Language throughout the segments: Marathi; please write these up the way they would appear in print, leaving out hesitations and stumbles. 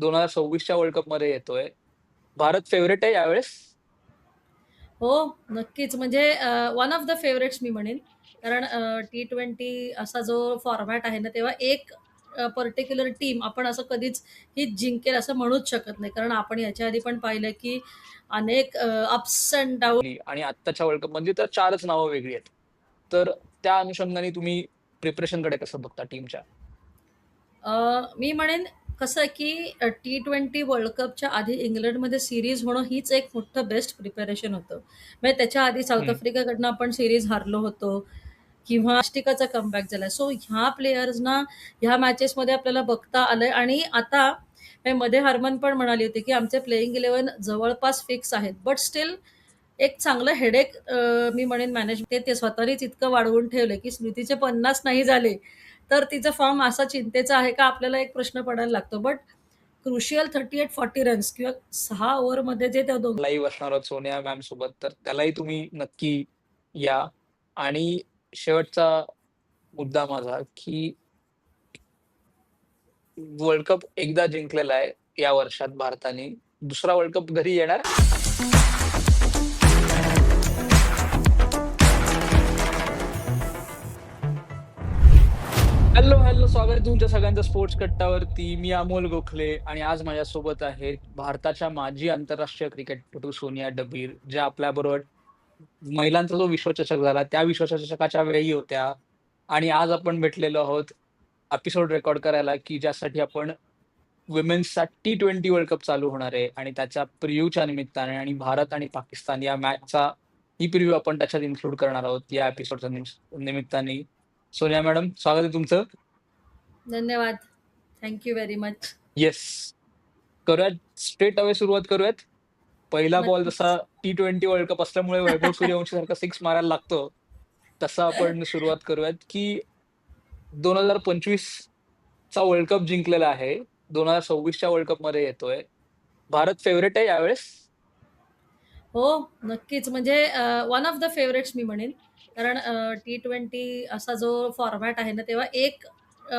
2026च्या वर्ल्ड कपमध्ये येतोय. भारत फेव्हरेट आहे यावेळेस? हो, नक्कीच. म्हणजे वन ऑफ द फेव्हरेट्स मी म्हणेन. कारण T20 असा जो फॉर्मॅट आहे ना, तेव्हा एक पर्टिक्युलर टीम आपण असं कधीच हीच जिंकेल असं म्हणूच शकत नाही. कारण आपण याच्या आधी पण पाहिलं, की अनेक अप्स एंड डाउन. आणि आत्ताच्या वर्ल्ड कपमध्ये तर 4च नावं वेगळी आहेत. तर त्या अनुषंगाने तुम्ही प्रिपरेशनकडे कसं बघता टीमच्या? मी म्हणेन कसं आहे, की T20 वर्ल्ड कपच्या आधी इंग्लंडमध्ये सीरीज होणं हीच एक मोठं बेस्ट प्रिपरेशन होतं. म्हणजे त्याच्या आधी साऊथ हं. आफ्रिकाकडनं आपण सीरीज हारलो होतो किंवा ऑस्ट्रेलियाचा कमबॅक झाला. सो ह्या प्लेयर्सना ह्या मॅचेसमध्ये आपल्याला बघता आलंय आणि आता मध्ये हरमन पण म्हणाली होती, की आमचे प्लेइंग 11 जवळपास फिक्स आहेत. बट स्टिल एक चांगलं हेडेक मी म्हणेन मॅनेज ते स्वतःनीच इतकं वाढवून ठेवलंय, की स्मृतीचे 50 नाही झाले, तर तिचा फॉर्म असा चिंतेचा आहे का आपल्याला एक प्रश्न पडायला लागतो. बट क्रुशियल 38-40 रन्स किंवा 6 ओव्हरमध्ये जे त्या दोघांनी लाईव्ह असणार आहोत सोनिया मॅम सोबत, तर त्यालाही तुम्ही नक्की या. आणि शेवटचा मुद्दा माझा, की वर्ल्ड कप एकदा जिंकलेला आहे या वर्षात भारताने. दुसरा वर्ल्ड कप घरी येणार? हॅलो, स्वागत आहे तुमच्या सगळ्यांचं स्पोर्ट्स कट्टावरती. मी अमोल गोखले आणि आज माझ्यासोबत आहेत भारताच्या माजी आंतरराष्ट्रीय क्रिकेटपटू सोनिया डबीर, ज्या आपल्याबरोबर महिलांचा जो विश्वचषक झाला, त्या विश्वचषकाच्या वेळी होत्या. आणि आज आपण भेटलेलो आहोत एपिसोड रेकॉर्ड करायला, की ज्यासाठी आपण वुमेन्सचा T20 वर्ल्ड कप चालू होणार आहे आणि त्याच्या प्रिव्ह्यूच्या निमित्ताने आणि भारत आणि पाकिस्तान या मॅचचा ही प्रिव्ह्यू आपण त्याच्यात इन्क्लूड करणार आहोत या एपिसोडच्या निमित्ताने. सोनिया मॅडम, स्वागत आहे तुमचं. धन्यवाद. Thank you very much. Yes. करूयात, स्ट्रेट अवे सुरुवात करूयात. पहिला बॉल जसा नक्कीच. T20 वर्ल्ड कप असल्यामुळे वैभव सूर्यवंशीसारखा सिक्स मारायला लागतो, तसं आपण सुरुवात करूयात, की 2025 चा वर्ल्ड कप जिंकलेला आहे. 2026च्या वर्ल्ड कपमध्ये येतोय. भारत फेव्हरेट आहे यावेळेस? हो, नक्कीच. म्हणजे वन ऑफ द फेव्हरेट्स मी म्हणेन. कारण T20 असा जो फॉर्मॅट आहे ना, तेव्हा एक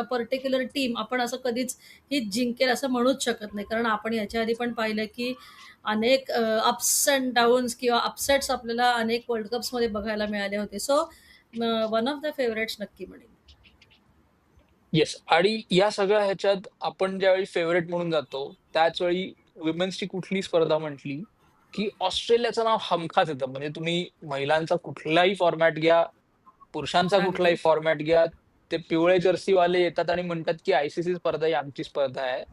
पर्टिक्युलर टीम आपण असं कधीच हीच जिंकेल असं म्हणूच शकत नाही. कारण आपण याच्या आधी पण पाहिलं, की अनेक अप्स एंड डाउन्स किंवा अपसेट्स आपल्याला अनेक वर्ल्ड कप्समध्ये बघायला मिळाले होते. So one of the favourites नक्की म्हणेन. येस. आणि या सगळ्या ह्याच्यात आपण ज्यावेळी फेव्हरेट म्हणून जातो, त्याच वेळी वुमेन्सची कुठली स्पर्धा म्हटली, की ऑस्ट्रेलियाचं नाव हमखास येतं. म्हणजे तुम्ही महिलांचा कुठलाही फॉर्मॅट घ्या, पुरुषांचा कुठलाही अगदी. फॉर्मॅट घ्या, ते पिवळे जर्सीवाले येतात आणि म्हणतात, की आय-सी-सी स्पर्धा ही आमची स्पर्धा आहे.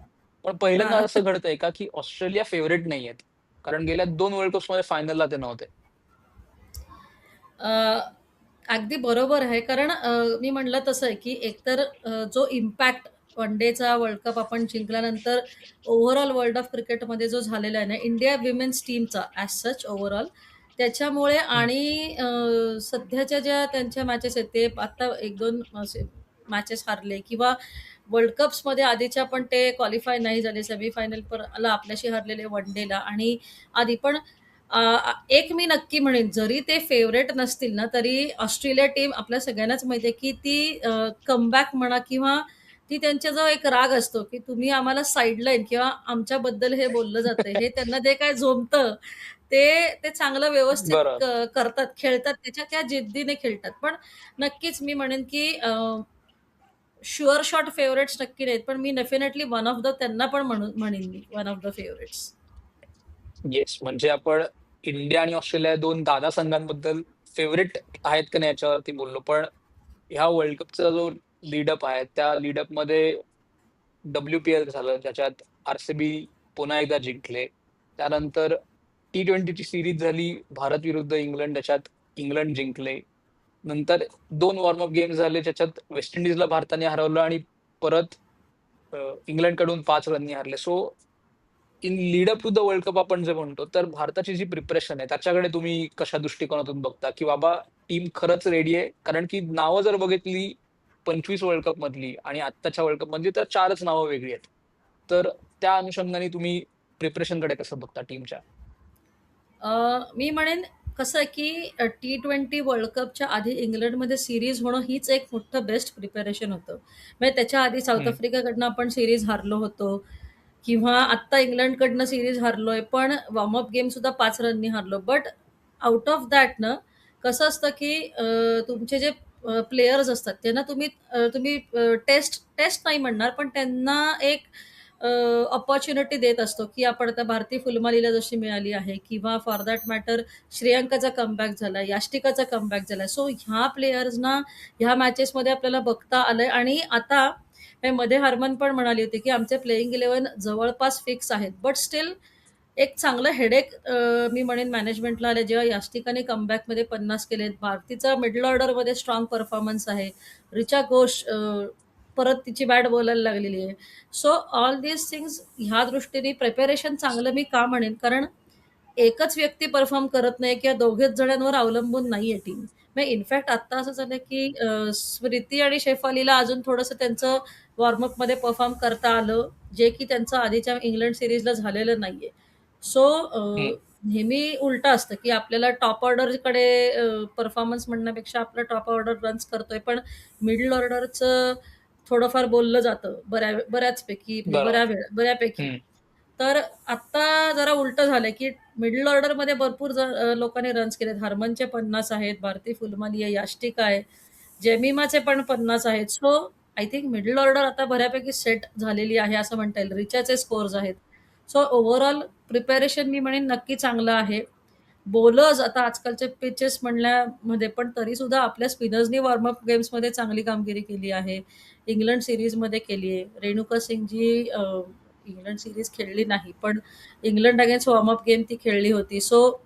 पण पहिल्यांदा हां. असं घडतंय का, की ऑस्ट्रेलिया फेव्हरेट नाहीयेत. कारण गेल्या 2 वर्ल्ड कप्समध्ये फायनलला ते नव्हते. अ, अगदी बरोबर आहे. कारण मी म्हटलं तसं आहे, की एकतर जो इम्पॅक्ट वन डेचा वर्ल्ड कप आपण जिंकल्यानंतर ओव्हरऑल वर्ल्ड ऑफ क्रिकेटमध्ये जो झालेला आहे ना, इंडिया विमेन्स टीमचा ॲज सच ओव्हरऑल त्याच्यामुळे हं. आणि सध्याच्या ज्या त्यांच्या मॅचेस आहेत, ते आता 1-2 असे मॅचेस हारले किंवा वर्ल्ड कप्समध्ये आधीच्या पण ते क्वालिफाय नाही झाले. सेमीफायनल ला आपल्याशी हरलेले वन डेला आणि आधी पण एक मी नक्की म्हणेन, जरी ते फेव्हरेट नसतील ना, तरी ऑस्ट्रेलिया टीम आपल्या सगळ्यांनाच माहिती आहे, की ती कमबॅक म्हणा किंवा ती त्यांचा जो एक राग असतो, की तुम्ही आम्हाला साइडलाईन किंवा आमच्याबद्दल हे बोललं जातंय, हे त्यांना जे काही झोंबतं, ते चांगलं व्यवस्थित बरं. करतात, खेळतात. त्याच्या त्या जिद्दीने खेळतात. पण नक्कीच मी म्हणेन, की शुअर शॉट फेव्हरेट्स नक्की नाहीत, पण मी डेफिनेटली वन ऑफ द त्यांना पण म्हणेन मी, one of the favourites. Yes. म्हणजे आपण इंडिया आणि ऑस्ट्रेलिया 2 दादा संघांबद्दल फेव्हरेट आहेत का नाही याच्यावरती बोललो. पण ह्या वर्ल्ड कपचा जो लीड अप आहे, त्या लीड अपमध्ये WPL झालं, ज्याच्यात आर-सी-बी पुन्हा एकदा जिंकले. त्यानंतर T20ची सीरीज झाली भारत विरुद्ध इंग्लंड, ज्याच्यात इंग्लंड जिंकले. नंतर 2 वॉर्म अप गेम्स झाले, ज्याच्यात वेस्ट इंडिजला भारताने हरवलं आणि परत अ, इंग्लंडकडून 5 रननी हारले. So in lead up to the world cup आपण जे म्हणतो, तर भारताची जी प्रिपरेशन आहे, त्याच्याकडे तुम्ही कशा दृष्टिकोनातून बघता? की बाबा टीम खरंच रेडी आहे? कारण की नावं जर बघितली 25 वर्ल्ड कपमधली आणि आत्ताच्या वर्ल्ड कपमधली, तर 4च नावं वेगळी आहेत. तर त्या अनुषंगाने तुम्ही प्रिपरेशनकडे कसं बघता टीमच्या? मी म्हणेन कसं आहे, की T20 वर्ल्ड कपच्या आधी इंग्लंडमध्ये सीरीज होणं हीच एक मोठं बेस्ट प्रिपरेशन होतं. म्हणजे त्याच्या आधी साऊथ हं. आफ्रिकाकडनं आपण सीरीज हारलो होतो किंवा आत्ता इंग्लंडकडनं सिरीज हारलोय, पण वॉर्मअप गेम सुद्धा 5 रननी हारलो. बट आउट ऑफ दॅट ना, कसं असतं की तुमचे जे प्लेयर्स असतात त्यांना तुम्ही टेस्ट टेस्ट नाही म्हणणार, पण त्यांना एक अपॉर्च्युनिटी देत असतो, की आपण आता भारती फुलमालीला जशी मिळाली आहे किंवा फॉर दॅट मॅटर श्रेयांकाचा कमबॅक झाला, याष्टिकाचा कमबॅक झाला. सो ह्या प्लेयर्सना ह्या मॅचेसमध्ये आपल्याला बघता आलंय आणि आता मध्ये हरमन पण म्हणाली होती, की आमचे प्लेइंग 11 जवळपास फिक्स आहेत. बट स्टिल एक चांगलं हेडेक मी म्हणेन मॅनेजमेंटला आले, जेव्हा याष्टिकाने कमबॅकमध्ये 50 केलेत. भारतीचा मिडल ऑर्डरमध्ये स्ट्रॉंग परफॉर्मन्स आहे. रिचा घोष परत तिची बॅट बोलायला लागलेली आहे. सो ऑल दीज थिंग्स ह्या दृष्टीने प्रिपरेशन चांगलं मी का म्हणेन, कारण एकच व्यक्ती परफॉर्म करत नाही किंवा दोघेच जणांवर अवलंबून नाहीये टीम. मग इनफॅक्ट आता असं झालं की स्मृती आणि शेफालीला अजून थोडंसं त्यांचं वॉर्मअपमध्ये परफॉर्म करता आलं, जे की त्यांचं आधीच्या इंग्लंड सीरीजला झालेलं नाहीये. सो हम्म. नेहमी उलटं असतं की आपल्याला टॉप ऑर्डरकडे परफॉर्मन्स म्हणण्यापेक्षा आपला टॉप ऑर्डर रन्स करतोय, पण मिडल ऑर्डरचं थोडंफार बोललं जातं बऱ्याचपैकी म्हणजे बरोबर. बऱ्यापैकी. हम्म. तर आत्ता जरा उलटं झालंय, की मिडल ऑर्डरमध्ये भरपूर लोकांनी रन्स केलेत. हरमनचे 50 आहेत, भारती फुलमाली आहे, याष्टिका आहे, जेमिमाचे पण 50 आहेत. So I think middle order आता बऱ्यापैकी सेट झालेली आहे असं म्हणता येईल. रिचाचे स्कोर्स आहेत. सो ओव्हरऑल प्रिपरेशन मी म्हणेन नक्की चांगलं आहे. बॉलर्स आता आजकालचे पिचेस म्हणल्यामध्ये पण तरीसुद्धा आपल्या स्पिनर्सनी वॉर्मअप गेम्समध्ये चांगली कामगिरी केली आहे. इंग्लंड सीरीजमध्ये केली आहे. रेणुका सिंगजी इंग्लंड सीरीज खेळली नाही, पण इंग्लंड अगेन्स्ट वॉर्मअप गेम ती खेळली होती. सो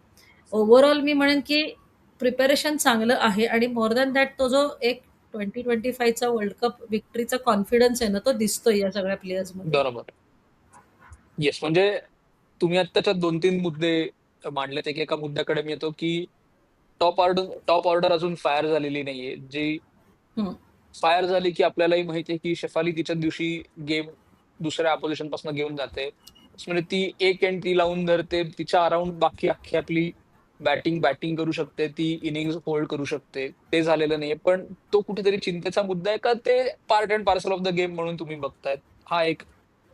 ओव्हरऑल मी म्हणेन की प्रिपरेशन चांगलं आहे आणि मोर दॅन दॅट तो जो एक 2025चा वर्ल्ड कप विक्ट्रीचा कॉन्फिडन्स आहे ना, तो दिसतोय या सगळ्या प्लेयर्समध्ये. बरोबर. येस, म्हणजे तुम्ही आत्ताच्या 2-3 मुद्दे मांडलेत. एका मुद्द्याकडे मी येतो, की टॉप ऑर्डर अजून फायर झालेली नाहीये. जी हं. फायर झाली, की आपल्यालाही माहिती आहे, की शेफाली तिच्या दिवशी गेम दुसऱ्या अपोजिशन पासून घेऊन जाते. म्हणजे ती एक एंट्री लावून धरते. तिच्या अराउंड बाकी अख्खी आपली बॅटिंग करू शकते. ती इनिंग्स होल्ड करू शकते. ते झालेलं नाहीये. पण तो कुठेतरी चिंतेचा मुद्दा आहे का ते part and parcel of the game म्हणून तुम्ही बघतायत? हा एक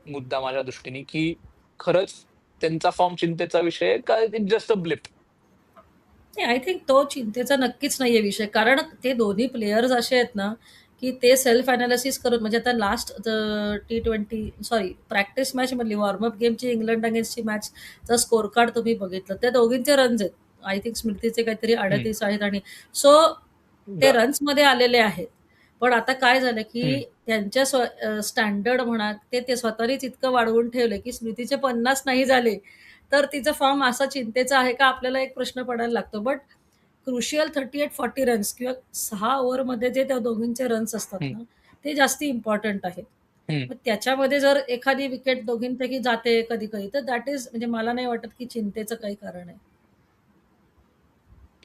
मुद्दा माझ्या दृष्टीने, की खरंच त्यांचा फॉर्म चिंतेचा विषय आहे का इट्स जस्ट अ ब्लिप? नाही, आय थिंक तो चिंतेचा नक्कीच नाहीये विषय. कारण ते दोन्ही प्लेयर्स असे आहेत ना, की ते सेल्फ एनालिसिस करून म्हणजे आता लास्ट T20 सॉरी प्रॅक्टिस मॅचमधली वॉर्मअप गेमची इंग्लंड अगेन्स्टची मॅचचा स्कोर कार्ड तुम्ही बघितलं. त्या दोघींचे रन्स आहेत. आय थिंक स्मृतीचे काहीतरी हम्म. 38 आहेत आणि सो ते बरं. रन्समध्ये आलेले आहेत. पण आता काय झालं, हम्म. की त्यांच्या स्टँडर्ड म्हणा, ते स्वतःनीच इतकं वाढवून ठेवलंय, की स्मृतीचे 50 नाही झाले, तर तिचा फॉर्म असा चिंतेचा आहे का आपल्याला एक प्रश्न पडायला लागतो. बट क्रुशियल 38-40 रन्स किंवा 6 ओव्हरमध्ये जे त्या दोघींचे रन्स असतात हम्म. ना, ते जास्ती इम्पॉर्टंट आहेत. हम्म. मग त्याच्यामध्ये जर एखादी विकेट दोघींपैकी जाते कधी-कधी, तर दॅट इज म्हणजे मला नाही वाटत, की चिंतेचं काही कारण आहे.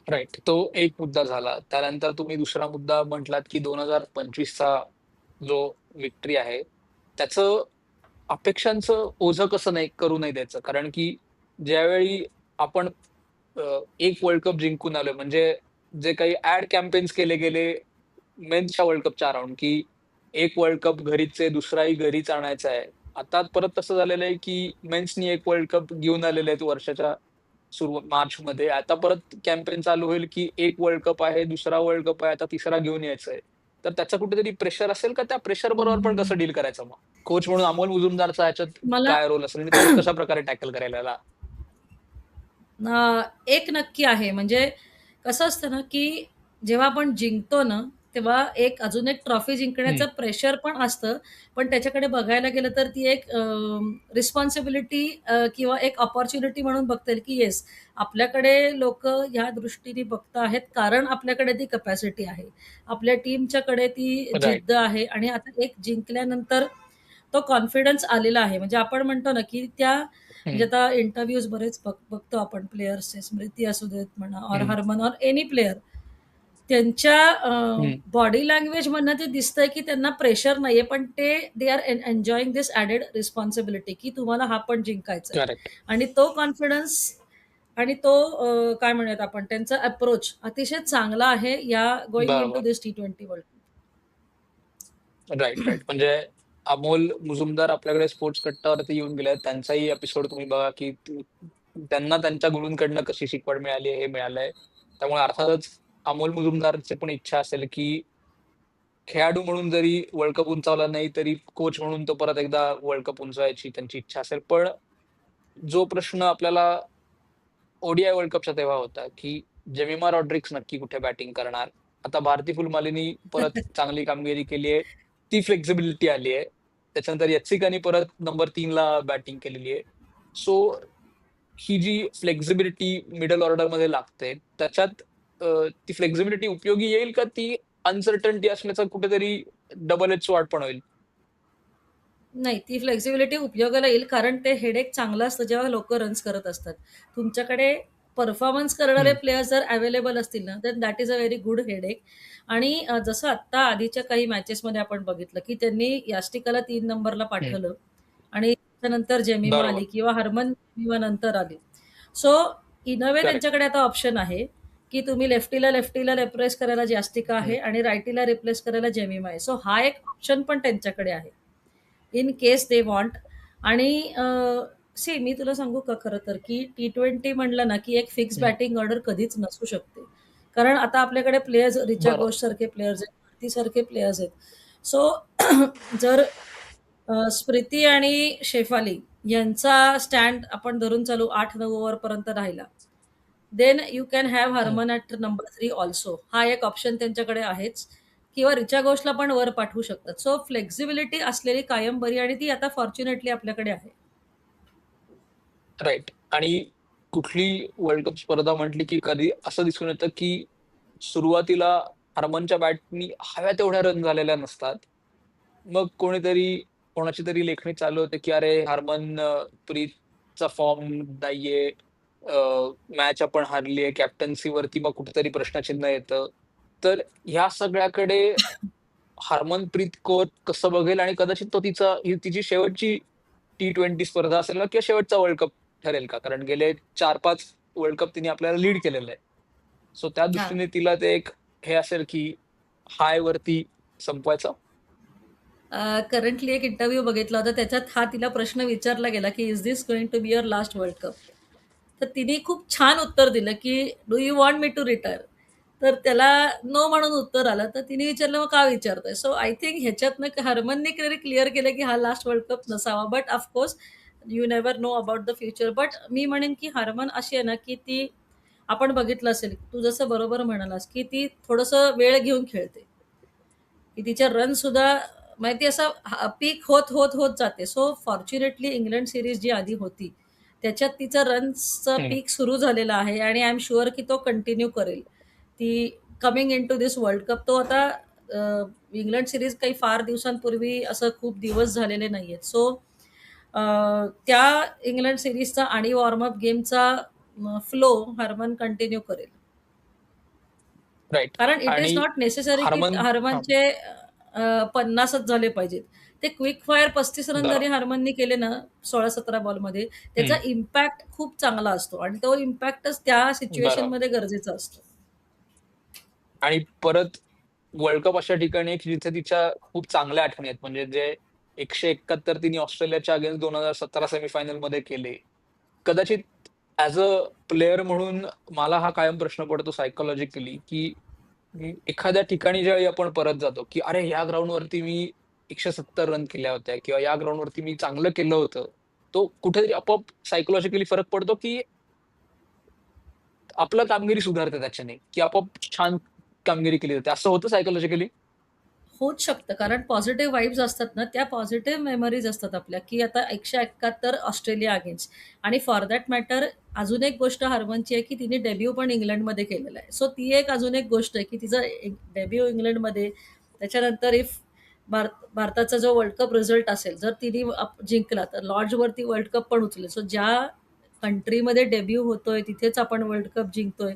राईट. तो एक मुद्दा झाला. त्यानंतर तुम्ही दुसरा मुद्दा म्हटलात, की 2025चा जो विक्ट्री आहे, त्याचं अपेक्षांचं ओझं कसं नाही करू नाही द्यायचं. कारण की ज्यावेळी आपण एक वर्ल्ड कप जिंकून आलोय, म्हणजे जे काही ॲड कॅम्पेन्स केले गेले मेन्सच्या वर्ल्ड कपच्या अराउंड, की एक वर्ल्ड कप घरीच आहे, दुसराही घरीच आणायचा आहे. आता परत तसं झालेलं आहे, की मेन्सनी एक वर्ल्ड कप घेऊन आलेले आहेत वर्षाच्या मार्चमध्ये. आता परत कॅम्पेन चालू होईल, की एक वर्ल्ड कप आहे, दुसरा वर्ल्ड कप आहे, आता तिसरा घेऊन यायचा आहे. तर त्याचा कुठेतरी प्रेशर असेल का? त्या प्रेशर बरोबर पण कसं डील करायचं मग? कोच म्हणून अमोल मुजुमदारचा ह्याच्यात मला काय रोल असेल आणि तो कशाप्रकारे टॅकल करायला याला? एक नक्की आहे. म्हणजे कसं असतं ना, की जेव्हा आपण जिंकतो ना, तेव्हा एक अजून एक ट्रॉफी हं. जिंकण्याचं प्रेशर पण असतं. पण त्याच्याकडे बघायला गेलं तर ती एक रिस्पॉन्सिबिलिटी किंवा एक अपॉर्च्युनिटी म्हणून बघता येईल, की येस आपल्याकडे लोकं ह्या दृष्टीने बघत आहेत, कारण आपल्याकडे ती कपॅसिटी आहे. आपल्या टीमच्याकडे ती राइट. जिद्द आहे आणि आता एक जिंकल्यानंतर तो कॉन्फिडन्स आलेला आहे. म्हणजे आपण म्हणतो ना, की म्हणजे हं. आता इंटरव्ह्यूज बरेच बघतो आपण प्लेयर्सचे, स्मृती असू देत म्हणा और हं. हरमन और एनी प्लेयर. त्यांच्या हं. बॉडी लँग्वेजमधनं ते दिसतंय, की त्यांना प्रेशर नाहीये, पण they are enjoying this added responsibility, की तुम्हाला हा पण जिंकायचा आहे. करेक्ट. आणि तो कॉन्फिडन्स आणि तो काय म्हणूयात आपण त्यांचा अप्रोच अतिशय चांगला आहे या गोइंग इंटू बरोबर. This T20 world right. म्हणजे अमोल मुजुमदार आपल्याकडे स्पोर्ट्स कट्टावरती येऊन गेले आहेत. त्यांचाही एपिसोड तुम्ही बघा, की त्यांना त्यांच्या गुरूंकडनं कशी शिकवण मिळाली आहे, हे मिळालंय. त्यामुळे अर्थातच अमोल मुजुमदारची पण इच्छा असेल, की खेळाडू म्हणून जरी वर्ल्ड कप उंचावला नाही, तरी कोच म्हणून तो परत एकदा वर्ल्ड कप उंचवायची त्यांची इच्छा असेल. पण जो प्रश्न आपल्याला ओडीआय वर्ल्ड कपच्या तेव्हा होता, की जेमिमा रॉड्रिक्स नक्की कुठे बॅटिंग करणार? आता भारती फुलमालीनी परत चांगली कामगिरी केली आहे. ती फ्लेक्सिबिलिटी आली आहे. त्याच्यानंतर यत्सिकानी परत नंबर 3 ला बॅटिंग केलेली आहे. सो ही जी फ्लेक्सिबिलिटी मिडल ऑर्डरमध्ये लागते, त्याच्यात ती फ्लेक्सिबिलिटी उपयोगी येईल का ती अनसर्टन्टी असण्याचा कुठेतरी डबल एज स्वॉर्ड पण होईल? नाही, ती फ्लेक्सिबिलिटी उपयोगाला येईल कारण ते हेडेक चांगलं असतं जेव्हा लोकं रन्स करत असतात. तुमच्याकडे परफॉर्मन्स करणारे हं, प्लेयर्स जर अवेलेबल असतील ना, तर that is a very good headache. आणि जसं आत्ता आधीच्या काही मॅचेसमध्ये आपण बघितलं, की त्यांनी यास्टिकाला 3 नंबरला हं. पाठवलं आणि त्याच्यानंतर जेमिमा बरोबर. आली किंवा हरमन जेमिमा नंतर आली. So in a way correct. त्यांच्याकडे आता ऑप्शन आहे, की तुम्ही लेफ्टीला रिप्लेस करायला यास्टिका हं, आहे आणि राइटीला रिप्लेस करायला जेमिमा आहे. सो हा एक ऑप्शन पण त्यांच्याकडे आहे. In case they want. आणि सी मी तुला सांगू का खरं तर, की T20 म्हणलं ना, की एक फिक्स हं. बॅटिंग ऑर्डर कधीच नसू शकते. कारण आता आपल्याकडे प्लेयर्स ऋचा बरोबर. घोष सारखे प्लेयर्स आहेत, भारतीसारखे प्लेयर्स आहेत. सो जर स्प्रिती आणि शेफाली यांचा स्टँड आपण धरून चालू 8-9 ओव्हरपर्यंत राहिला. देन यू कॅन हॅव हं. Harman at number 3 also. हा एक ऑप्शन त्यांच्याकडे आहेच. किंवा ऋचा घोषला पण वर पाठवू शकतात. सो फ्लेक्सिबिलिटी असलेली कायम बरी आणि ती आता फॉर्च्युनेटली आपल्याकडे आहे. राइट. आणि कुठली वर्ल्ड कप स्पर्धा म्हटली, की कधी असं दिसून येतं, की सुरुवातीला हरमनच्या बॅटनी हव्या तेवढ्या रन झालेल्या नसतात. मग कोणाची तरी लेखणी चालू होते, की "अरे, प्रीतचा फॉर्म नाहीये. मॅच आपण हारली आहे." कॅप्टन्सीवरती मग कुठेतरी प्रश्नचिन्ह येतं. तर ह्या सगळ्याकडे हरमनप्रीत कौर कसं बघेल आणि कदाचित ही तिची शेवटची T20 स्पर्धा असेल ना किंवा शेवटचा वर्ल्ड कप ठरेल का? कारण गेले 4-5 वर्ल्ड कप तिने आपल्याला लीड केलेलं आहे. सो त्या हां. दृष्टीने तिला ते एक हे असेल, की हाय वरती संपवायचा? करंटली एक इंटरव्ह्यू बघितला होता. त्याच्यात हा तिला प्रश्न विचारला गेला, की "is this going to be your last world cup?" तर तिने खूप छान उत्तर दिलं, की "do you want me to retire?" तर त्याला नो म्हणून उत्तर आलं. तर तिने विचारलं, "मग का विचारतोय?" सो आय थिंक ह्याच्यातनं हरमनने क्लिअर केलं, की हा लास्ट वर्ल्ड कप नसावा. But of course you never know about the future. But मी म्हणेन, की हरमन अशी आहे ना, की ती आपण बघितलं असेल, तू जसं बरोबर म्हणालास, की ती थोडंसं वेळ घेऊन खेळते. की तिच्या रनसुद्धा माहिती असं पीक होत जाते. सो फॉर्च्युनेटली इंग्लंड सीरीज जी आधी होती, त्याच्यात तिचं रन्सचं हं, पीक सुरू झालेलं आहे आणि आय एम शुअर की तो कंटिन्यू करेल. ती coming into this world cup तो आता इंग्लंड सीरीज काही फार दिवसांपूर्वी असं खूप दिवस झालेले नाहीयेत. सो त्या इंग्लंड सीरीजचा आणि वॉर्मअप गेमचा फ्लो हरमन कंटिन्यू करेल. राइट. कारण इट इज आणि नॉट नेसेसरी की हरमन हां, हरमनचे 50च झाले पाहिजेत. ते क्विक फायर 35 रन जरी बरोबर. हरमननी केले ना 16-17 बॉलमध्ये, त्याचा हं, इम्पॅक्ट खूप चांगला असतो आणि तो इम्पॅक्टच त्या बरोबर. सिच्युएशनमध्ये गरजेचा असतो. आणि परत वर्ल्ड कप अशा ठिकाणी आहे, की जिथे तिच्या खूप चांगल्या आठवणी आहेत. म्हणजे जे 171 तिने ऑस्ट्रेलियाच्या अगेन्स्ट 2017 सेमीफायनलमध्ये केले. कदाचित ॲज अ प्लेयर म्हणून मला हा कायम प्रश्न पडतो सायकॉलॉजिकली, की एखाद्या ठिकाणी ज्यावेळी आपण परत जातो, की "अरे, या ग्राउंडवरती मी 170 रन केल्या होत्या किंवा या ग्राउंडवरती मी चांगलं केलं होतं." तो कुठेतरी आपोआप सायकॉलॉजिकली फरक पडतो, की आपलं कामगिरी सुधारते त्याच्याने, की आपोआप छान कामगिरी केली जाते. असं होतं सायकॉलॉजिकली? होऊच शकतं. कारण पॉझिटिव्ह वाइब्स असतात ना, त्या पॉझिटिव्ह मेमरीज असतात आपल्या, की आता 171 ऑस्ट्रेलिया अगेन्स्ट आणि फॉर दॅट मॅटर अजून एक गोष्ट हरमनची आहे, की तिने डेब्यू पण इंग्लंडमध्ये केलेला आहे. सो ती एक अजून एक गोष्ट आहे, की तिचा डेब्यू इंग्लंडमध्ये त्याच्यानंतर इफ भारताचा जो वर्ल्ड कप रिझल्ट असेल, जर तिने जिंकला, तर लॉर्ड्सवरती वर्ल्ड कप पण उचलेल. सो ज्या कंट्रीमध्ये डेब्यू होतोय, तिथेच आपण वर्ल्ड कप जिंकतोय.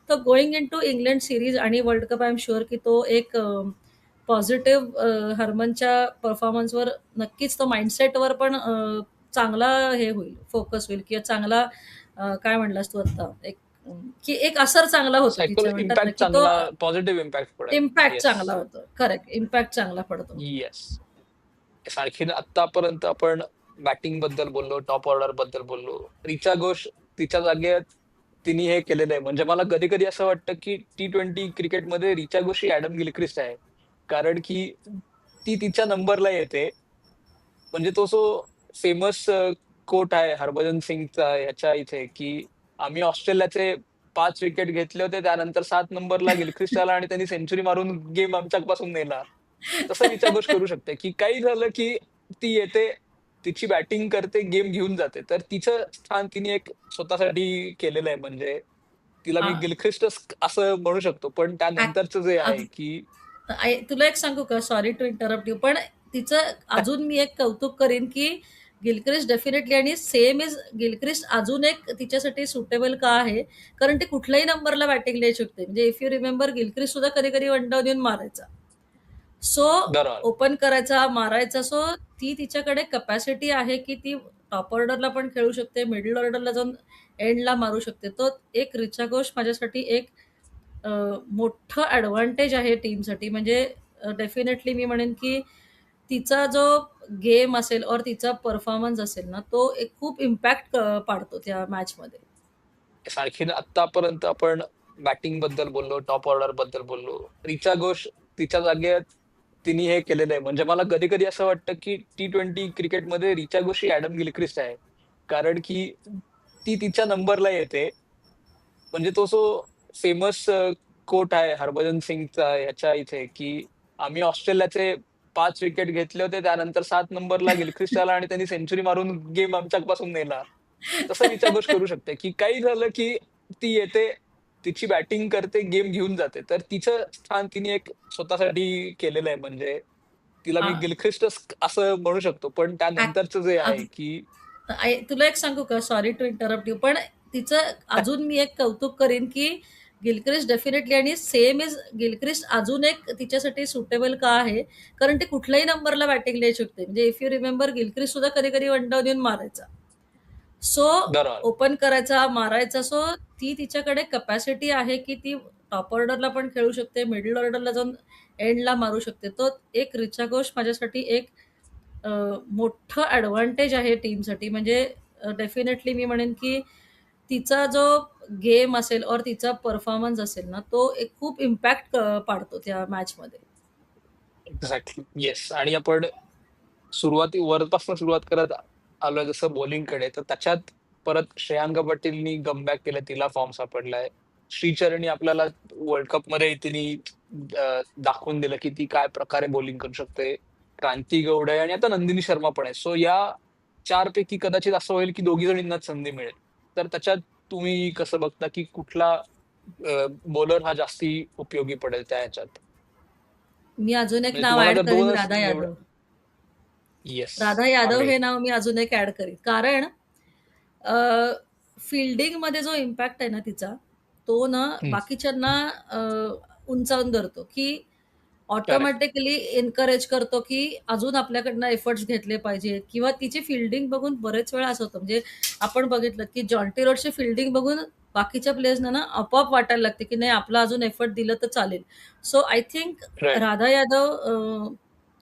तर गोइंग इंटू इंग्लंड सीरीज आणि world cup I am sure, की तो एक पॉझिटिव्ह हरमनच्या परफॉर्मन्सवर नक्कीच तो माइंडसेटवर पण चांगला हे होईल, फोकस होईल किंवा चांगला काय म्हणलास तू आता एक की एक असर चांगला होतो तिच्या म्हणतात ना, इम्पॅक्ट की तो चांगला, पॉझिटिव्ह इम्पॅक्ट पडेल. Impact yes. चांगला होतो. करेक्ट, इम्पॅक्ट चांगला पडतो. येस. आणखीन आतापर्यंत आपण बॅटिंग बद्दल बोललो, टॉप ऑर्डर बद्दल बोललो. ऋचा घोष तिच्या जागेत तिने हे केलेलं आहे. म्हणजे मला कधी-कधी असं वाटतं, की T20 क्रिकेटमध्ये ऋचा घोष ही एडम गिलक्रिस्ट आहे. कारण की ती तिच्या नंबरला येते. म्हणजे तो जो फेमस कोट आहे हरभजन सिंगचा ह्याच्या इथे, की आम्ही ऑस्ट्रेलियाचे 5 विकेट घेतले होते. त्यानंतर 7 नंबरला गिलक्रिस्ट आला आणि त्यांनी सेंचुरी मारून गेम आमच्यापासून नेला. तसं ऋचा घोष करू शकते, की काही झालं, की ती येते, तिची बॅटिंग करते, गेम घेऊन जाते. तर तिचं स्थान तिने एक स्वतःसाठी केलेलं आहे. म्हणजे तिला मी हां. गिलक्रिस्टच असं म्हणू शकतो. पण त्यानंतरचं जे आहे, अग की तुला एक सांगू का? Sorry to interrupt you. पण तिचं अजून मी एक कौतुक करीन, की गिलक्रिस्ट डेफिनेटली आणि सेम इज गिलक्रिस्ट अजून एक तिच्यासाठी सुटेबल का आहे? कारण ती कुठल्याही नंबरला बॅटिंगला येऊ शकते. म्हणजे इफ यू रिमेंबर गिलक्रिस्ट सुद्धा कधी-कधी वन डाऊन येऊन मारायचा. सो बरोबर. ओपन करायचा, मारायचा. सो ती तिच्याकडे कपॅसिटी आहे, की ती टॉप ऑर्डरला पण खेळू शकते, मिडल ऑर्डरला जाऊन एंडला मारू शकते. तो एक ऋचा घोष माझ्यासाठी एक अ, मोठं ॲडव्हांटेज आहे टीमसाठी. म्हणजे डेफिनेटली मी म्हणेन, की तिचा जो गेम असेल और तिचा परफॉर्मन्स असेल ना, तो एक खूप इम्पॅक्ट पाडतो त्या मॅचमध्ये. आणखीन आतापर्यंत आपण बॅटिंग बद्दल बोललो, टॉप ऑर्डर बद्दल बोललो. ऋचा घोष तिच्या जागेत तिने हे केलेलं आहे. म्हणजे मला कधी-कधी असं वाटतं, की T20 क्रिकेटमध्ये ऋचा घोष ही एडम गिलक्रिस्ट आहे. कारण की ती तिच्या नंबरला येते. म्हणजे तो जो फेमस कोट आहे हरभजन सिंगचा ह्याच्या इथे, की आम्ही ऑस्ट्रेलियाचे 5 विकेट घेतले होते. त्यानंतर 7 नंबरला गिलक्रिस्ट आला आणि त्यांनी सेंचुरी मारून गेम आमच्यापासून नेला. तसं ऋचा घोष करू शकते, की काही झालं, की ती येते, तिची बॅटिंग करते, गेम घेऊन जाते. तर तिचं स्थान तिने एक स्वतःसाठी केलेलं आहे. म्हणजे तिला मी हां. गिलक्रिस्टच असं म्हणू शकतो. पण ॲक त्यानंतरचं जे अग आहे, की तुला एक सांगू का? Sorry to interrupt you. पण तिचं अजून मी एक कौतुक करीन, की गिलक्रिस्ट डेफिनेटली आणि सेम इज गिलक्रिस्ट अजून एक तिच्यासाठी सुटेबल का आहे? कारण ती कुठल्याही नंबरला बॅटिंगला येऊ शकते. म्हणजे इफ यू रिमेंबर गिलक्रिस्ट सुद्धा कधी-कधी वन डाऊन येऊन मारायचा. सो बरोबर. ओपन करायचा, मारायचा. सो ती तिच्याकडे कपॅसिटी आहे, की ती टॉप ऑर्डरला पण खेळू शकते, मिडल ऑर्डरला जाऊन एंडला मारू शकते. तो एक ऋचा घोष माझ्यासाठी एक अ, मोठं ॲडव्हांटेज आहे टीमसाठी. म्हणजे डेफिनेटली मी म्हणेन, की तिचा जो गेम असेल और तिचा परफॉर्मन्स असेल ना, तो एक खूप इम्पॅक्ट पाडतो त्या मॅचमध्ये. एक्झॅक्टली. येस. आणि आपण वरपासून सुरुवात करत आलोय जसं बॉलिंगकडे, तर त्याच्यात परत श्रेयांका पाटीलनी कमबॅक केलं, तिला फॉर्म सापडलाय. श्रीचरणी आपल्याला वर्ल्ड कपमध्ये तिने दाखवून दिलं, की ती काय प्रकारे बॉलिंग करू शकते. क्रांती गौड आहे आणि आता नंदिनी शर्मा पण आहे. सो या 4 पैकी कदाचित असं होईल, की दोघी जणींनाच संधी मिळेल. तर त्याच्यात तुम्ही कसं बघता, की कुठला बॉलर हा जास्ती उपयोगी पडेल त्या ह्याच्यात? मी अजून एक म्हणजे नाव तुम्हाला ॲड जर करीन 2च राधा यादव. येस. राधा फार यादव काही. हे नाव मी अजून एक ॲड करीन. कारण अ, फील्डिंगमध्ये जो इम्पॅक्ट आहे ना तिचा, तो ना हं. बाकीच्यांना अ, उंचावून धरतो, की करेक्ट. ऑटोमॅटिकली एन्करेज करतो, की अजून आपल्याकडनं एफर्ट्स घेतले पाहिजेत किंवा तिची फील्डिंग बघून बरेच वेळा असं होतं. म्हणजे आपण बघितलं, की जॉन्टी रोड्सची फील्डिंग बघून बाकीच्या प्लेयर्सना ना आपोआप वाटायला लागते, की नाही आपला अजून एफर्ट दिलं तर चालेल. So I think right. Radha Yadav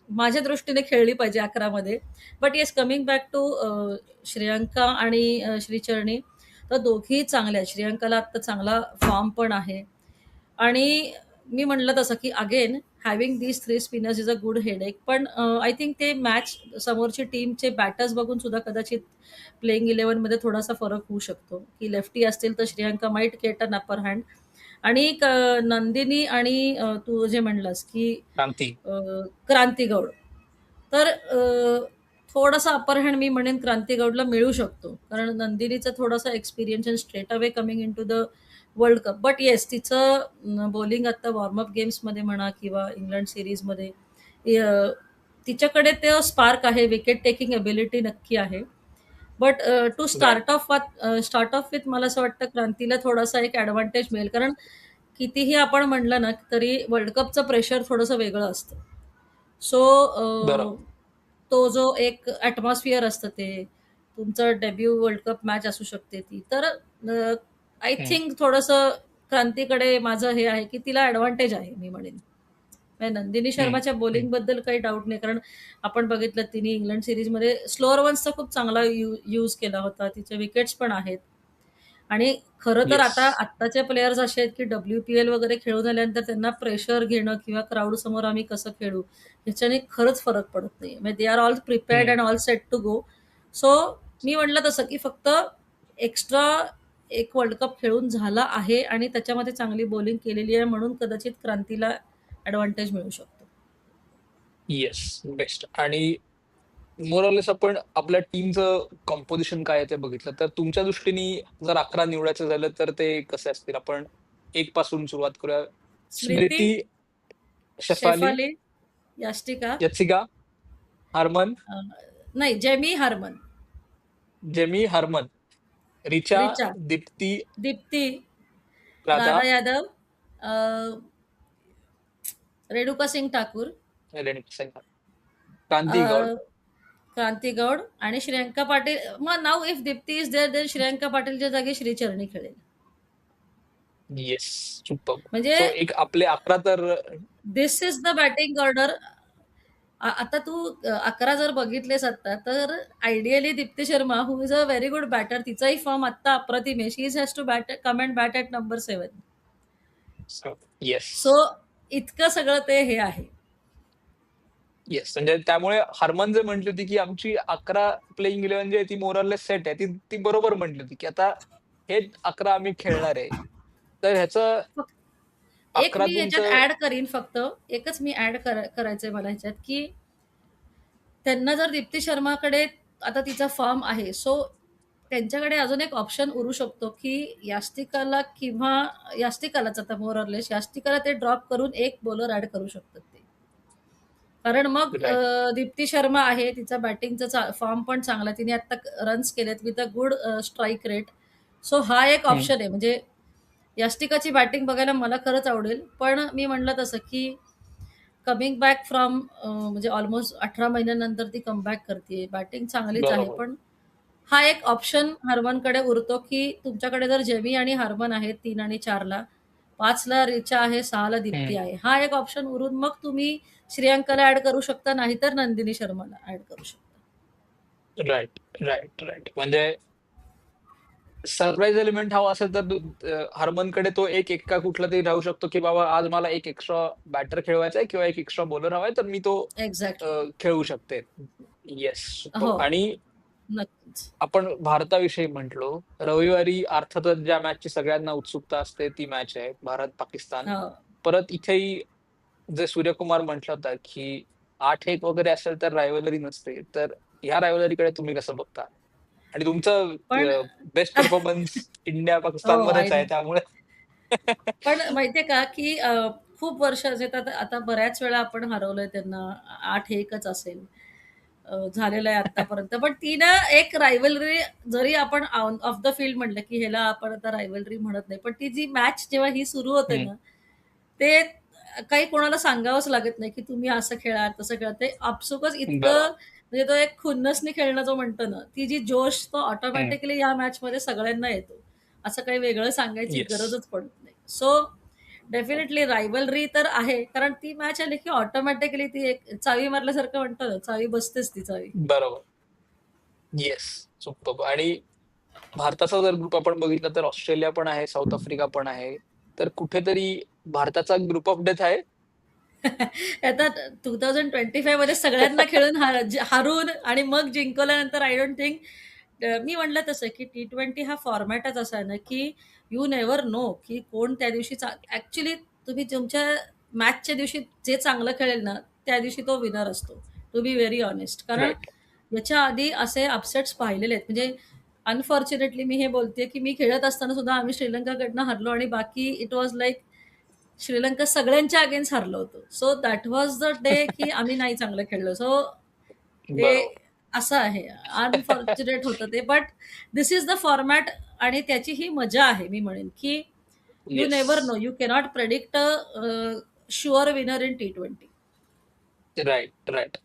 माझ्या दृष्टीने खेळली पाहिजे 11 मध्ये. But yes coming back to Shreyanka आणि श्रीचरणी तर दोघीही चांगल्या आहेत. श्रेयांकाला आत्ता चांगला फॉर्म पण आहे आणि मी म्हटलं तसं, की again having these 3 spinners is a good headache. पण आय थिंक ते मॅच समोरची टीमचे बॅटर्स बघून सुद्धा कदाचित प्लेइंग 11मध्ये थोडासा फरक होऊ शकतो, की लेफ्टी असतील तर श्रेयांका माईट गेट अन अपर हँड आणि नंदिनी आणि तू जे म्हणलास, की क्रांती. अ, क्रांती गौड. तर थोडासा अपर हँड मी म्हणेन क्रांती गौडला मिळू शकतो. कारण नंदिनीचा थोडासा experience and straight away coming into the world cup. But yes तिचं बॉलिंग आता वॉर्म गेम्समध्ये म्हणा किंवा इंग्लंड सीरीजमध्ये अ, तिच्याकडे ते स्पार्क आहे, विकेट टेकिंग एबिलिटी नक्की आहे. But to right. Start off with मला असं वाटतं क्रांतीला थोडासा एक ॲडव्हांटेज मिळेल. कारण कितीही आपण म्हटलं ना, तरी वर्ल्ड कपचं प्रेशर थोडंसं वेगळं असतं. सो बरोबर. तो जो एक ॲटमॉस्फिअर असतं ते, तुमचं डेब्यू वर्ल्ड कप मॅच असू शकते ती. तर आय हं. थिंक थोडंसं क्रांतीकडे माझं हे आहे, की तिला ॲडव्हांटेज आहे मी म्हणेन. म्हणजे नंदिनी हम्म, शर्माच्या हम्म. बॉलिंगबद्दल काही डाऊट नाही, कारण आपण बघितलं तिने इंग्लंड सिरीजमध्ये स्लोअर वन्सचा खूप चांगला यूज केला होता. तिचे विकेट्स पण आहेत. आणि खरं तर येस. आता आत्ताचे प्लेयर्स असे आहेत, की WPL वगैरे खेळून आल्यानंतर त्यांना प्रेशर घेणं किंवा क्राउड समोर आम्ही कसं खेळू, ह्याच्याने खरंच फरक पडत नाही. म्हणजे they are all prepared hmm. And all set to go. So मी म्हटलं तसं, की फक्त एक्स्ट्रा एक वर्ल्ड कप खेळून झाला आहे आणि त्याच्यामध्ये चांगली बॉलिंग केलेली आहे म्हणून कदाचित क्रांतीला ॲडव्हान्टेज मिळू शकतो. Yes, best. आणि मोरलेस आपण आपल्या टीमचं कॉम्पोजिशन काय आहे ते बघितलं तर तुमच्या दृष्टीने जर 11 निवडायचं झालं तर ते कसे असतील? आपण एक पासून सुरुवात करूया. स्मृती, स्मृती, शेफाली, शेफाली, यास्टिका, यत्सिका, हरमन, अ, नाही जेमी, हरमन, जेमी, हरमन, रिचा, रिचा, दीप्ती, दीप्ती, राधा, राधा यादव, अ, रेणुका सिंग ठाकूर, रेणुका सिंग, अ, क्रांती गौड. क्रांती गौड आणि श्रेयांका पाटील. मग नाव if Deepti is there then Shreyanka पाटीलच्या जागी श्रीचरणी खेळेल. Yes, super. म्हणजे सो एक आपले 11 तर this is the batting order. आता तू 11 जर बघितलेस आता, तर ideally Deepti Sharma who is a very good batter, तिचाही फॉर्म आत्ता अप्रतिम आहे. She is has to bat come and bat at number 7. Yes. So इतकं सगळं ते हे आहे. येस, म्हणजे त्यामुळे हरमन जे म्हटली होती की आमची 11 प्लेइंग 11 जी आहे ती मोरलेस सेट आहे, ती ती बरोबर म्हटली होती की आता हे 11 आम्ही खेळणार आहे. तर ह्याचं एक 11 मी याच्यात तुमचं. ॲड करीन फक्त, एकच मी ॲड करायचंय मला ह्याच्यात, की त्यांना जर दीप्ती शर्माकडे आता तिचा फॉर्म आहे, सो त्यांच्याकडे अजून एक ऑप्शन उरू शकतो, की यास्तिकालाच आता मोर ऑर लेस यास्तिकाला ते ड्रॉप करून एक बॉलर ॲड करू शकतात ते. कारण मग राईट. दीप्ती शर्मा आहे, तिचा बॅटिंगचा फॉर्म पण चांगला आहे. तिने आत्ता रन्स केलेत with a good strike rate. So हा एक हम्म, ऑप्शन आहे. म्हणजे यास्टिकाची बॅटिंग बघायला मला खरंच आवडेल. पण मी म्हणलं तसं, की कमिंग बॅक फ्रॉम म्हणजे ऑलमोस्ट 18 महिन्यानंतर ती कमबॅक करते. बॅटिंग चांगलीच आहे. बरोबर. पण हा एक ऑप्शन हरमनकडे उरतो, की तुमच्याकडे जर जेमी आणि हरमन आहेत 3 आणि 4ला, 5ला रिचा आहे, 6ला दीप्ती हम्म. आहे. हा एक ऑप्शन उरून मग तुम्ही श्रेयांकाला ॲड करू शकता, नाहीतर नंदिनी शर्माला ॲड करू शकता. Right, right, right. म्हणजे सरप्राईज एलिमेंट हवा असेल तर हरमनकडे तो एक एक्का कुठला तरी राहू शकतो की बाबा आज मला एक एक्स्ट्रा बॅटर खेळवायचा आहे किंवा एक एक्स्ट्रा बॉलर हवाय तर मी तो एक्झॅक्टली. खेळू शकते. येस, हो, सुपर. आणि नक्कीच. आपण भारताविषयी म्हटलो, रविवारी अर्थातच ज्या मॅचची सगळ्यांना उत्सुकता असते ती मॅच आहे भारत-पाकिस्तान. हो. परत इथेही जे सूर्यकुमार म्हटलं होतं की 8-1 वगैरे असेल तर रायव्हलरी नसते. तर ह्या रायव्हलरीकडे तुम्ही कसं बघता? आणि तुमचं पण बेस्ट परफॉर्मन्स इंडिया-पाकिस्तान हो, मध्येच आहे त्यामुळे. पण माहितीये का, की खूप वर्ष म्हणजे आता आता बऱ्याच वेळा आपण हरवलंय त्यांना. 8-1च असेल. झालेलं आहे आत्तापर्यंत. पण ती ना एक रायव्हलरी, जरी आपण ऑफ द फील्ड म्हटलं, की ह्याला आपण आता रायव्हलरी म्हणत नाही. पण ती जी मॅच जेव्हा ही सुरू होते हं, ना, ते काही कोणाला सांगावंच लागत नाही, की तुम्ही असं खेळा, तसं खेळा. ते आपसुकच इतकं, बरोबर. म्हणजे तो एक खुन्नसनी खेळणं जो म्हणतो ना, ती जी जोश तो हं, ऑटोमॅटिकली या मॅचमध्ये सगळ्यांना येतो. असं काही वेगळं सांगायची येस. गरजच पडत नाही. सो डेफिनेटली रायव्हलरी तर आहे. कारण ती मॅच आली, की ऑटोमॅटिकली ती एक चावी मारल्यासारखं म्हणतो ना, चावी बसतेच ती चावी. बरोबर. Yes, superb. आणि भारताचा जर ग्रुप आपण बघितला तर ऑस्ट्रेलिया पण आहे, साऊथ आफ्रिका पण आहे. तर कुठेतरी भारताचा ग्रुप ऑफ डेथ आहे. आता 2025 मध्ये सगळ्यांना खेळून हारून आणि मग जिंकवल्यानंतर आय डोंट थिंक, मी म्हटलं तसं, की T20 हा फॉर्मॅटच असा आहे ना, की यू नेव्हर नो, की कोण त्या दिवशी ॲक्चुअली तुम्ही तुमच्या मॅचच्या दिवशी जे चांगलं खेळेल ना, त्या दिवशी तो विनर असतो. To be very honest. कारण राइट. याच्या आधी असे अपसेट्स पाहिलेले आहेत. म्हणजे अनफॉर्च्युनेटली मी हे बोलतेय, की मी खेळत असताना सुद्धा आम्ही श्रीलंकाकडनं हरलो आणि बाकी इट वॉज लाइक श्रीलंका सगळ्यांच्या अगेन्स्ट हरलो होतो. So that was the day, की आम्ही नाही चांगलं खेळलो. सो ते बरोबर. असं आहे. अनफॉर्च्युनेट होतं ते. But this is the format आणि त्याची ही मजा आहे मी म्हणेन, की you yes. Never know. You cannot predict sure winner in T20. Right, right.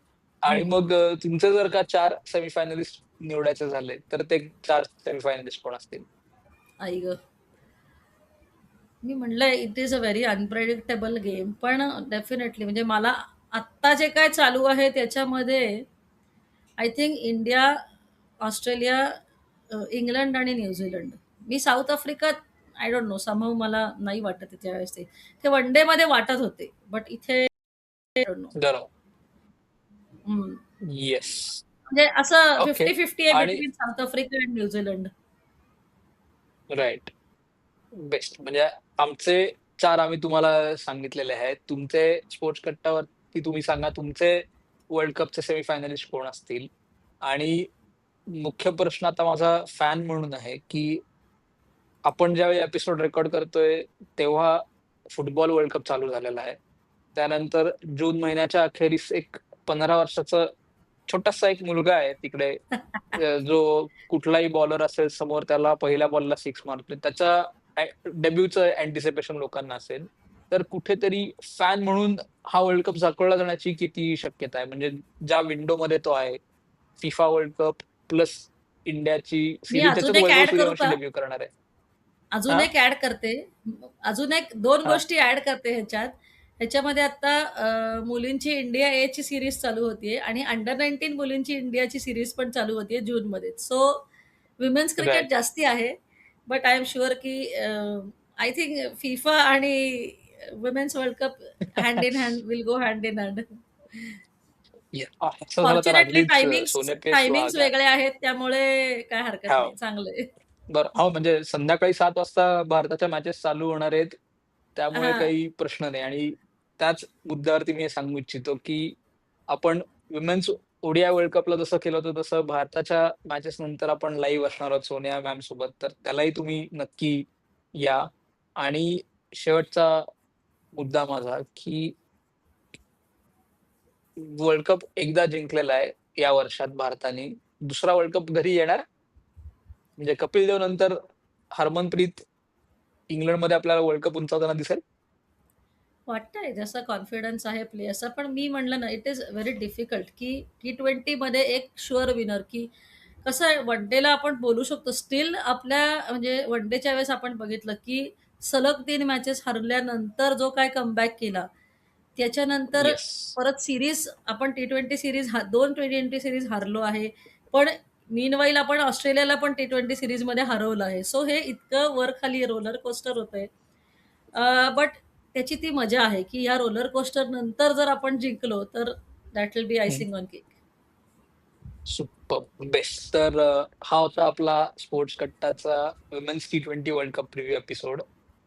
आणि हं. मग तुमचे जर का 4 सेमी निवडायचे झाले, तर ते 4 सेमी कोण असतील? आई गं! मी म्हणलं it is a very unpredictable game. पण डेफिनेटली म्हणजे मला आत्ता जे काय चालू आहे त्याच्यामध्ये I think India, Australia, England आणि न्यूझीलंड. मी South Africa I don't know somehow मला नाही वाटत आहे त्यावेळेस ते वन डे मध्ये वाटत होते. बट इथे आय डोंट नो. बरोबर. हं. येस. म्हणजे असं ओके. 50-50 आहे आणि बिटवीन साऊथ आफ्रिका आणि न्यूझीलंड. राइट. बेस्ट. म्हणजे आमचे 4 आम्ही तुम्हाला सांगितलेले आहेत. तुमचे स्पोर्ट्स कट्टावरती तुम्ही सांगा तुमचे वर्ल्ड कपचे सेमीफायनलिस्ट कोण असतील? आणि मुख्य प्रश्न आता माझा फॅन म्हणून आहे, की आपण ज्यावेळी एपिसोड रेकॉर्ड करतोय, तेव्हा फुटबॉल वर्ल्ड कप चालू झालेला आहे. त्यानंतर जून महिन्याच्या अखेरीस एक 15 वर्षाचा छोटासा एक मुलगा आहे तिकडे, जो कुठलाही बॉलर असेल समोर त्याला पहिल्या बॉलला सिक्स मारतोय. त्याच्या डेब्यूचं अँटिसिपेशन लोकांना असेल. तर कुठेतरी फॅन म्हणून हा वर्ल्ड कप झाकळला जाण्याची किती शक्यता आहे? म्हणजे ज्या विंडोमध्ये तो आहे, फिफा वर्ल्ड कप प्लस इंडियाची मी सीरीज अजून त्याच्यात एक वैभव ऍड करू सूर्यवंशी का? डेब्यू करणार आहे. अजून हां, एक ऍड करते. अजून एक 2 हां. गोष्टी ऍड करते ह्याच्यात. ह्याच्यामध्ये आता मुलींची इंडिया ए ची सीरीज चालू होतीये आणि अंडर 19 मुलींची इंडियाची सीरीज पण चालू होतीये जूनमध्ये. So women's cricket right. जास्ती आहे. बट आय एम शुअर की आय थिंक फिफा आणि women's world cup hand in hand will go hand in hand. असं झालं तर फॉर्च्युनेटली अगदीच सोने पे टायमिंग्स सुहागा. वेगळे आहेत त्यामुळे काय हरकत हो. नाही. चांगलं बरं. हो, म्हणजे संध्याकाळी 7 वाजता भारताच्या मॅचेस चालू होणार आहेत. त्यामुळे हां. काही प्रश्न नाही आणि त्याच मुद्द्यावरती मी हे सांगू इच्छितो, की आपण विमेन्स ओडीआय वर्ल्ड कपला जसं केलं होतं, तसं भारताच्या मॅचेस नंतर आपण लाईव्ह असणार आहोत सोनिया मॅम सोबत. तर त्यालाही तुम्ही नक्की या. आणि शेवटचा मुद्दा माझा, की वर्ल्ड कप एकदा जिंकलेला आहे या वर्षात भारताने. दुसरा वर्ल्ड कप घरी येणार? म्हणजे कपिल देव नंतर हरमनप्रीत इंग्लंडमध्ये आपल्याला वर्ल्ड कप उंचावताना दिसेल? वाटतंय जसा कॉन्फिडन्स आहे प्लेयर्सचा. पण मी म्हणलं ना, इट इज व्हेरी डिफिकल्ट की T20मध्ये एक शुअर विनर की कसं आहे वन डेला आपण बोलू शकतो. स्टिल आपल्या म्हणजे वन डेच्या वेळेस आपण बघितलं की सलग 3 मॅचेस हरल्यानंतर जो काय कमबॅक केला, त्याच्यानंतर येस. परत सीरीज आपण T20 सीरीज 2 T20 सीरीज हारलो आहे. पण मीनवाईल आपण ऑस्ट्रेलियाला पण T20 सीरीजमध्ये हरवलं आहे. सो हे इतकं वर-खाली रोलर कोस्टर होतंय. बट त्याची ती मजा आहे, की या रोलर कोस्टर नंतर जर आपण जिंकलो, तर that will be icing on cake. Superb! Best. तर हा होता आपला स्पोर्ट्स कट्टाचा women's T20 world cup preview episode.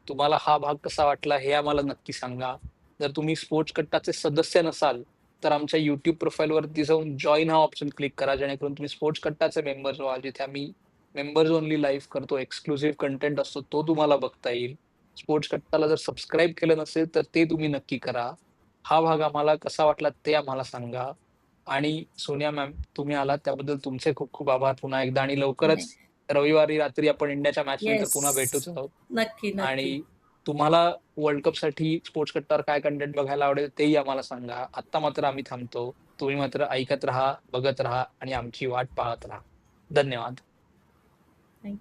तुम्हाला हा भाग कसा वाटला हे आम्हाला नक्की सांगा. जर तुम्ही स्पोर्ट्स कट्टाचे सदस्य नसाल, तर आमच्या YouTube प्रोफाईलवरती जाऊन जॉइन हा ऑप्शन क्लिक करा, जेणेकरून तुम्ही स्पोर्ट्स कट्टाचे मेंबर्स व्हाल. जिथे आम्ही मेंबर्स ओन्ली लाईव्ह करतो, एक्सक्लुसिव्ह कंटेंट असतो, तो तुम्हाला बघता येईल. स्पोर्ट्स कट्टाला जर सबस्क्राईब केलं नसेल, तर ते तुम्ही नक्की करा. हा भाग आम्हाला कसा वाटला ते आम्हाला सांगा. आणि सोनिया मॅम, तुम्ही आलात त्याबद्दल तुमचे खूप खूप आभार पुन्हा एकदा आणि नाही. लवकरच रविवारी रात्री आपण इंडियाच्या मॅच नंतर येस. पुन्हा भेटूच आहोत. नक्की, नक्की. आणि तुम्हाला वर्ल्ड कपसाठी स्पोर्ट्स कट्टावर काय कंटेंट बघायला आवडेल तेही आम्हाला सांगा. आत्ता मात्र आम्ही थांबतो. तुम्ही मात्र ऐकत राहा, बघत राहा आणि आमची वाट पाहत राहा. धन्यवाद. थँक